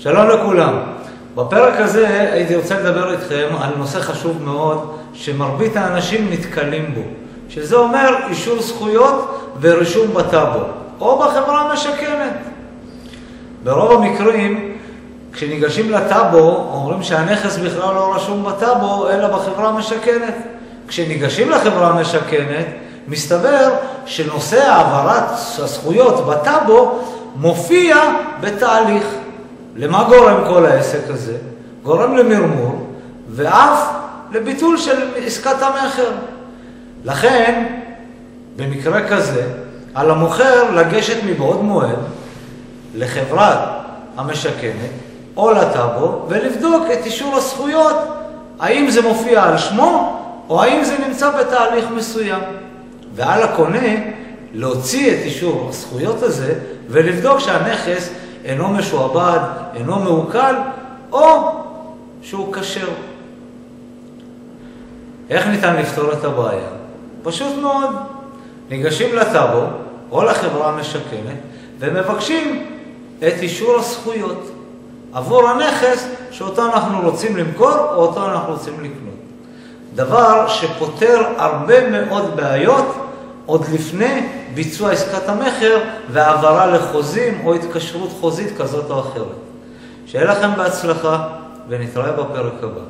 שלום לכולם. בפרק הזה הייתי רוצה לדבר איתכם על נושא חשוב מאוד שמרבית האנשים נתקלים בו, שזה אומר אישור זכויות ורישום בטאבו או בחברה המשכנת. ברוב המקרים כשניגשים לטאבו אומרים שהנכס בכלל לא רשום בטאבו אלא בחברה המשכנת. כשניגשים לחברה המשכנת מסתבר שנושא העברת הזכויות בטאבו מופיע בתהליך. למה גורם כל העסק הזה? גורם למרמור ואף לביטול של עסקת המחר. לכן, במקרה כזה, על המוכר לגשת מבעוד מועד לחברת המשכנת או לטאבו ולבדוק את אישור הזכויות, האם זה מופיע על שמו או האם זה נמצא בתהליך מסוים. ועל הקונה להוציא את אישור הזכויות הזה ולבדוק שהנכס אינו משועבד, אינו מעוקל, או שהוא כשר. איך ניתן לפתור את הבעיה? פשוט מאוד. ניגשים לטאבו או לחברה המשכנת ומבקשים את אישור הזכויות עבור הנכס שאותו אנחנו רוצים למכור או אותו אנחנו רוצים לקנות. דבר שפותר הרבה מאוד בעיות עוד לפני ביצוע עסקת המחר והעברה לחוזים או התקשרות חוזית כזאת או אחרת. שיהיה לכם בהצלחה ונתראה בפרק הבא.